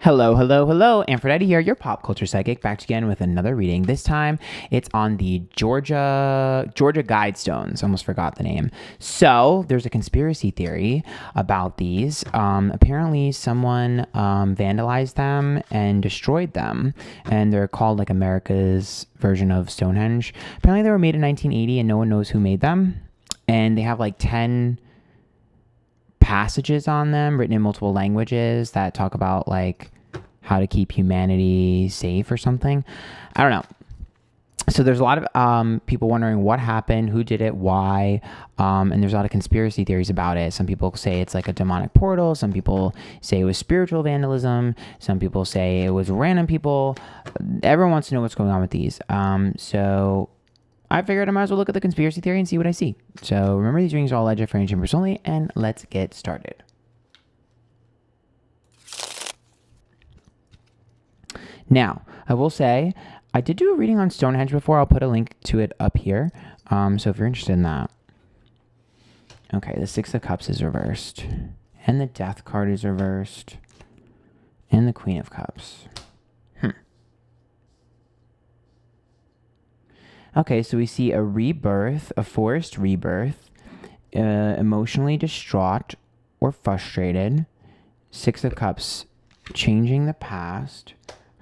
Hello, hello, hello. Antphrodite here, your pop culture psychic, back again with another reading. This time, it's on the Georgia Guidestones. Almost forgot the name. So, there's a conspiracy theory about these. Apparently, someone vandalized them and destroyed them, and they're called like America's version of Stonehenge. Apparently, they were made in 1980, and no one knows who made them. And they have like 10 passages on them written in multiple languages that talk about like how to keep humanity safe or something. I don't know. So there's a lot of people wondering what happened, who did it, why, and there's a lot of conspiracy theories about it. Some people say it's like a demonic portal. Some people say it was spiritual vandalism. Some people say it was random people. Everyone wants to know what's going on with these. So I figured I might as well look at the conspiracy theory and see what I see. So remember, these readings are all legend for any chambers only, and let's get started. Now, I will say, I did do a reading on Stonehenge before. I'll put a link to it up here. So if you're interested in that. Okay, the Six of Cups is reversed. And the Death card is reversed. And the Queen of Cups. Okay, so we see a rebirth, a forced rebirth, emotionally distraught or frustrated. Six of Cups, changing the past.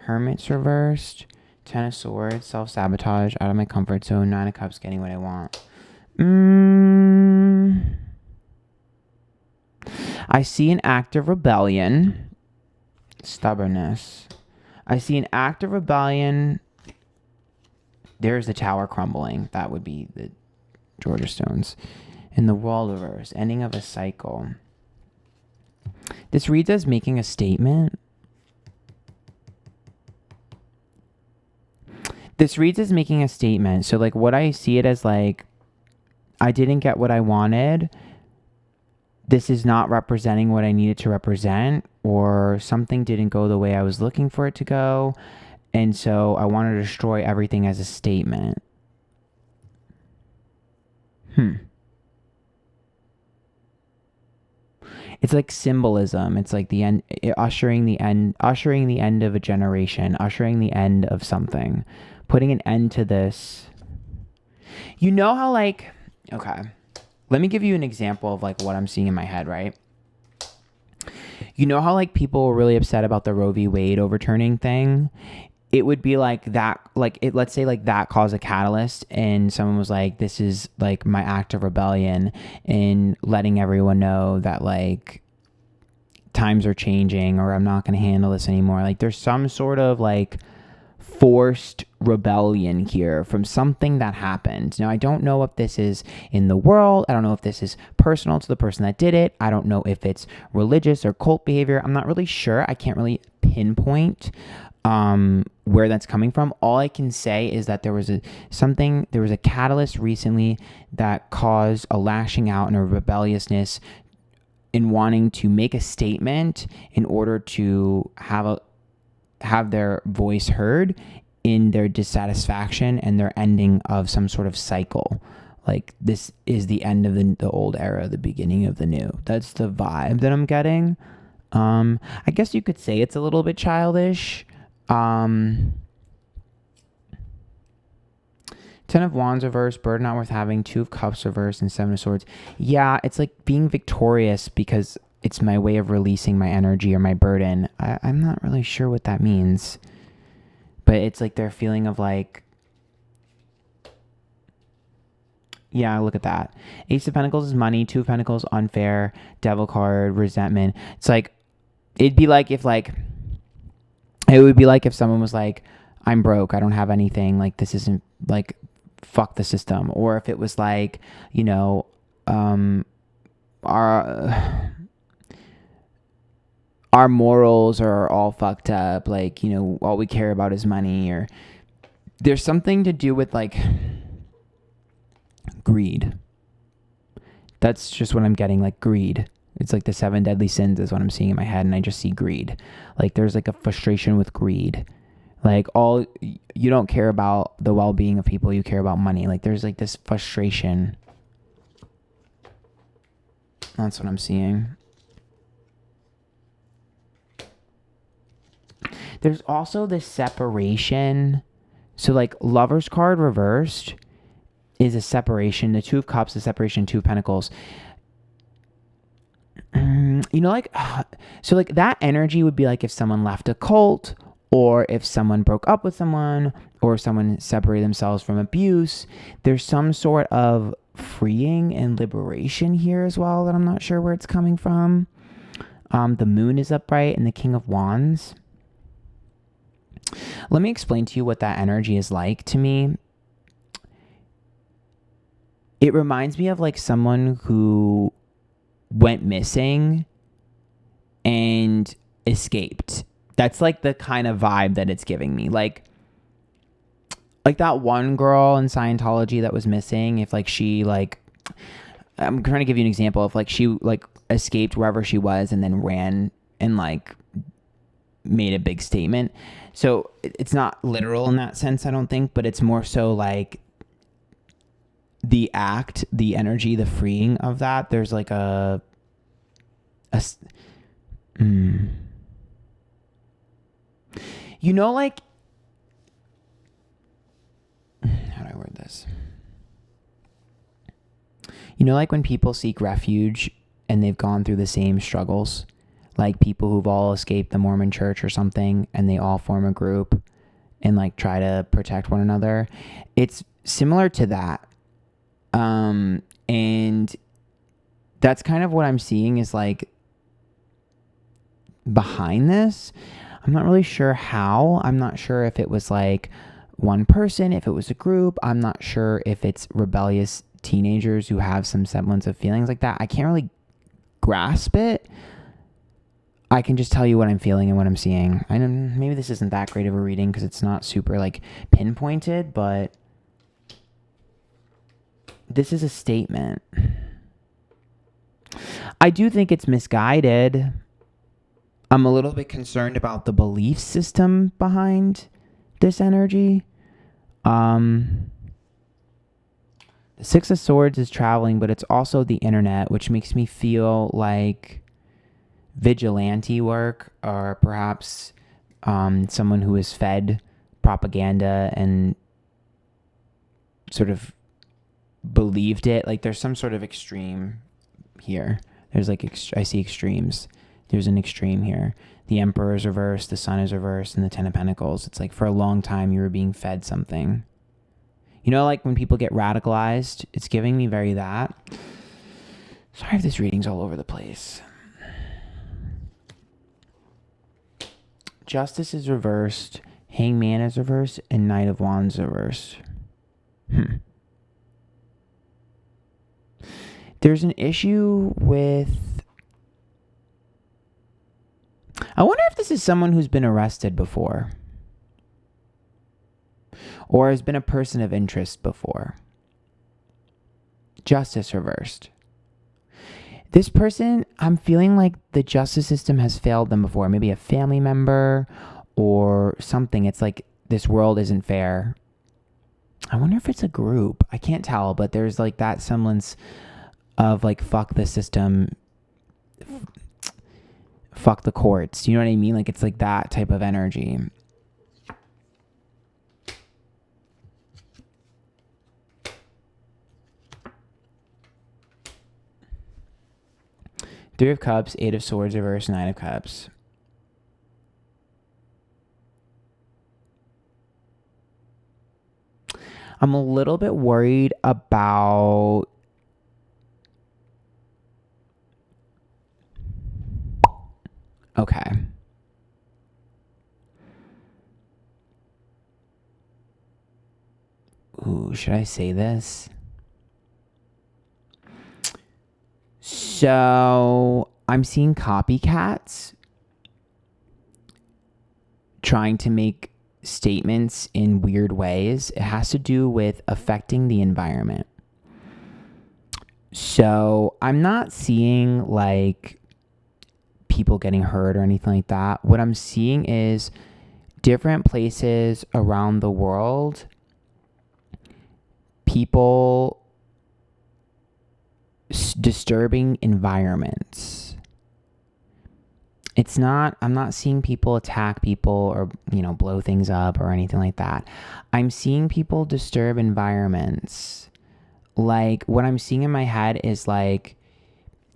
Hermit's reversed. Ten of Swords, self-sabotage, out of my comfort zone. Nine of Cups, getting what I want. I see an act of rebellion. Stubbornness. I see an act of rebellion. There's the tower crumbling. That would be the Georgia Stones. In the World reverse, ending of a cycle. This reads as making a statement. This reads as making a statement. So like what I see it as, like, I didn't get what I wanted. This is not representing what I needed to represent, or something didn't go the way I was looking for it to go. And so I want to destroy everything as a statement. It's like symbolism. It's like the end, ushering the end of a generation, ushering the end of something, putting an end to this. You know how, like, okay, let me give you an example of like what I'm seeing in my head, right? You know how like people were really upset about the Roe v. Wade overturning thing? It would be like that, like it, let's say like that caused a catalyst and someone was like, this is like my act of rebellion in letting everyone know that like times are changing, or I'm not going to handle this anymore. Like there's some sort of like forced rebellion here from something that happened. Now, I don't know if this is in the world. I don't know if this is personal to the person that did it. I don't know if it's religious or cult behavior. I'm not really sure. I can't really pinpoint where that's coming from. All I can say is that there was a catalyst recently that caused a lashing out and a rebelliousness in wanting to make a statement in order to have their voice heard in their dissatisfaction and their ending of some sort of cycle. Like this is the end of the old era, the beginning of the new. That's the vibe that I'm getting. I guess you could say it's a little bit childish. 10 of Wands reverse, burden not worth having, 2 of Cups reverse, and 7 of Swords. Yeah, it's like being victorious because it's my way of releasing my energy or my burden. I'm not really sure what that means. But it's like their feeling of like, yeah, look at that. Ace of Pentacles is money, 2 of Pentacles, unfair, Devil card, resentment. It's like, it would be like if someone was like, I'm broke, I don't have anything, like this isn't, like, fuck the system. Or if it was like, you know, our morals are all fucked up, like, you know, all we care about is money. Or there's something to do with like greed. That's just what I'm getting, like greed. It's like the 7 deadly sins is what I'm seeing in my head, and I just see greed. Like there's like a frustration with greed. Like you don't care about the well-being of people, you care about money. Like there's like this frustration. That's what I'm seeing. There's also this separation. So like Lover's card reversed is a separation. The Two of Cups is separation. Two of Pentacles. You know, like, so like that energy would be like if someone left a cult, or if someone broke up with someone, or someone separated themselves from abuse. There's some sort of freeing and liberation here as well that I'm not sure where it's coming from. The Moon is upright and the King of Wands. Let me explain to you what that energy is like to me. It reminds me of like someone who went missing and escaped. That's like the kind of vibe that it's giving me. Like that one girl in Scientology that was missing, if like she like, I'm trying to give you an example. If like she like escaped wherever she was and then ran and like made a big statement. So it's not literal in that sense, I don't think, but it's more so like the act, the energy, the freeing of that. There's like you know, like, how do I word this? You know, like when people seek refuge and they've gone through the same struggles, like people who've all escaped the Mormon church or something, and they all form a group and like try to protect one another. It's similar to that. And that's kind of what I'm seeing is like behind this. I'm not really sure how. I'm not sure if it was like one person, if it was a group. I'm not sure if it's rebellious teenagers who have some semblance of feelings like that. I can't really grasp it. I can just tell you what I'm feeling and what I'm seeing. I know maybe this isn't that great of a reading because it's not super like pinpointed, but this is a statement. I do think it's misguided. I'm a little bit concerned about the belief system behind this energy. The Six of Swords is traveling, but it's also the internet, which makes me feel like vigilante work, or perhaps someone who is fed propaganda and sort of believed it. Like there's some sort of extreme here. There's like, I see extremes. There's an extreme here. The Emperor is reversed, the Sun is reversed, and the Ten of Pentacles. It's like for a long time you were being fed something. You know, like when people get radicalized, it's giving me very that. Sorry if this reading's all over the place. Justice is reversed, Hangman is reversed, and Knight of Wands is reversed. There's an issue with... I wonder if this is someone who's been arrested before, or has been a person of interest before. Justice reversed. This person, I'm feeling like the justice system has failed them before. Maybe a family member or something. It's like this world isn't fair. I wonder if it's a group. I can't tell, but there's like that semblance of like, fuck the system, fuck the courts. You know what I mean? Like it's like that type of energy. Three of Cups, Eight of Swords reverse, Nine of Cups. I'm a little bit worried about okay. Ooh, should I say this? So I'm seeing copycats trying to make statements in weird ways. It has to do with affecting the environment. So I'm not seeing like people getting hurt or anything like that. What I'm seeing is different places around the world, people disturbing environments. it's not, I'm not seeing people attack people or, blow things up or anything like that. I'm seeing people disturb environments. Like, what I'm seeing in my head is like,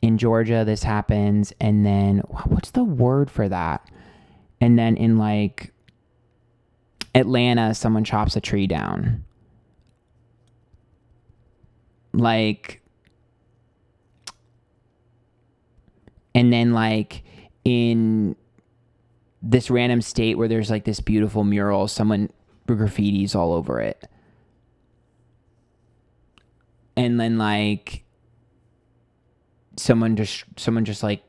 in Georgia, this happens, and then, what's the word for that? And then in like Atlanta, someone chops a tree down. Like, and then like in this random state where there's like this beautiful mural, someone graffitis all over it. And then like someone just like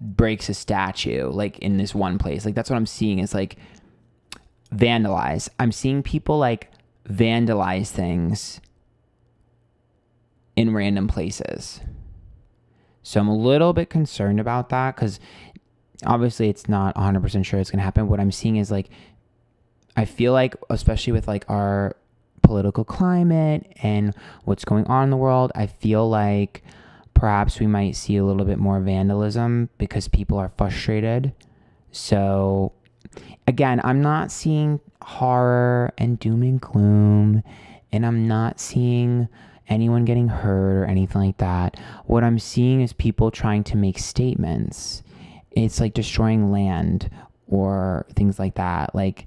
breaks a statue like in this one place. Like that's what I'm seeing is like vandalize. I'm seeing people like vandalize things in random places. So I'm a little bit concerned about that because obviously it's not 100% sure it's going to happen. What I'm seeing is like, I feel like, especially with like our political climate and what's going on in the world, I feel like perhaps we might see a little bit more vandalism because people are frustrated. So again, I'm not seeing horror and doom and gloom, and I'm not seeing anyone getting hurt or anything like that. What I'm seeing is people trying to make statements. It's like destroying land or things like that. Like,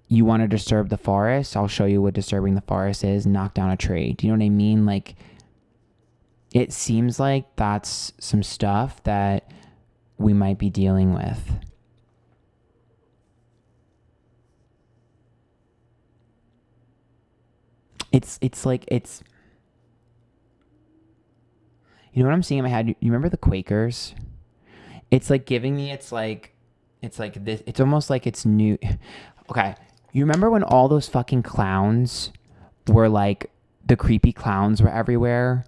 you want to disturb the forest? I'll show you what disturbing the forest is. Knock down a tree. Do you know what I mean? Like, it seems like that's some stuff that we might be dealing with. It's like, you know what I'm seeing in my head? You remember the Quakers? It's like giving me, it's like this, it's almost like it's new. Okay. You remember when all those fucking clowns were like, the creepy clowns were everywhere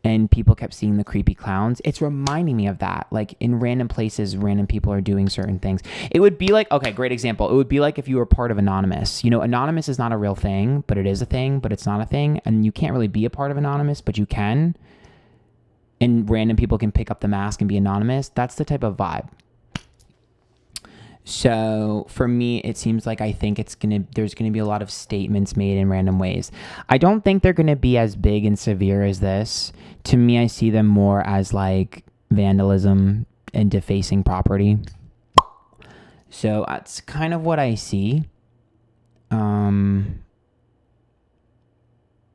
and people kept seeing the creepy clowns? It's reminding me of that. Like in random places, random people are doing certain things. It would be like, okay, great example. It would be like if you were part of Anonymous. Anonymous is not a real thing, but it is a thing, but it's not a thing. And you can't really be a part of Anonymous, but you can. And random people can pick up the mask and be anonymous. That's the type of vibe. So for me, it seems like I think there's gonna be a lot of statements made in random ways. I don't think they're gonna be as big and severe as this. To me, I see them more as like vandalism and defacing property. So that's kind of what I see.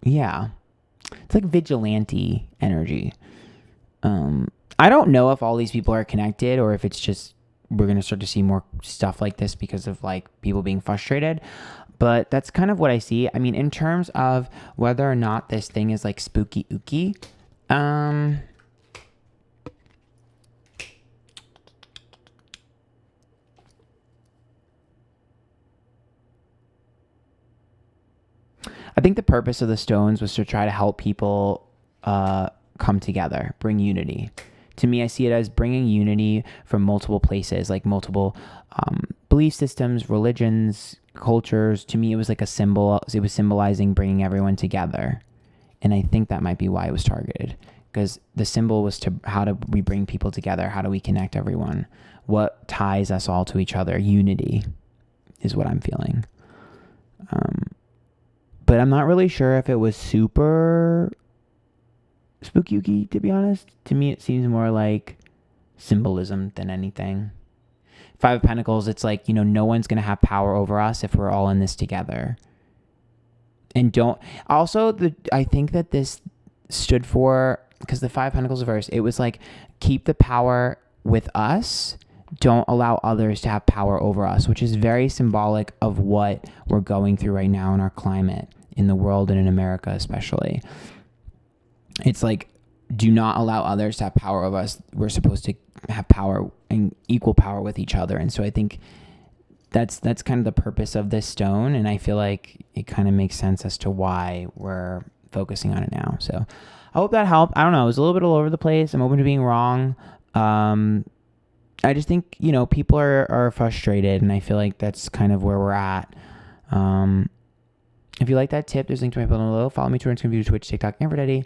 Yeah, it's like vigilante energy. I don't know if all these people are connected or if it's just we're going to start to see more stuff like this because of like people being frustrated. But that's kind of what I see. I mean, in terms of whether or not this thing is like spooky ooky, I think the purpose of the stones was to try to help people come together, bring unity. To me, I see it as bringing unity from multiple places, like multiple belief systems, religions, cultures. To me, it was like a symbol. It was symbolizing bringing everyone together. And I think that might be why it was targeted, because the symbol was to how do we bring people together? How do we connect everyone? What ties us all to each other? Unity is what I'm feeling. But I'm not really sure if it was super spooky, to be honest. To me, it seems more like symbolism than anything. Five of Pentacles, it's like, no one's going to have power over us if we're all in this together. And I think that this stood for, because the Five of Pentacles reverse, it was like, keep the power with us. Don't allow others to have power over us, which is very symbolic of what we're going through right now in our climate, in the world and in America especially. It's like, do not allow others to have power over us. We're supposed to have power and equal power with each other. And so I think that's kind of the purpose of this stone. And I feel like it kind of makes sense as to why we're focusing on it now. So I hope that helped. I don't know. It was a little bit all over the place. I'm open to being wrong. I just think, people are frustrated, and I feel like that's kind of where we're at. If you like that tip, there's a link to my below. Follow me to Instagram, Twitch, TikTok, Antphrodite.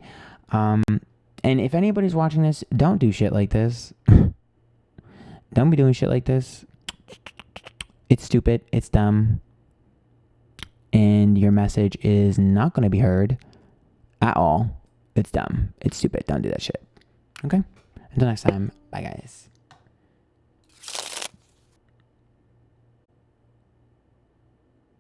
And if anybody's watching this, don't do shit like this. Don't be doing shit like this. It's stupid. It's dumb. And your message is not going to be heard at all. It's dumb. It's stupid. Don't do that shit. Okay? Until next time. Bye, guys.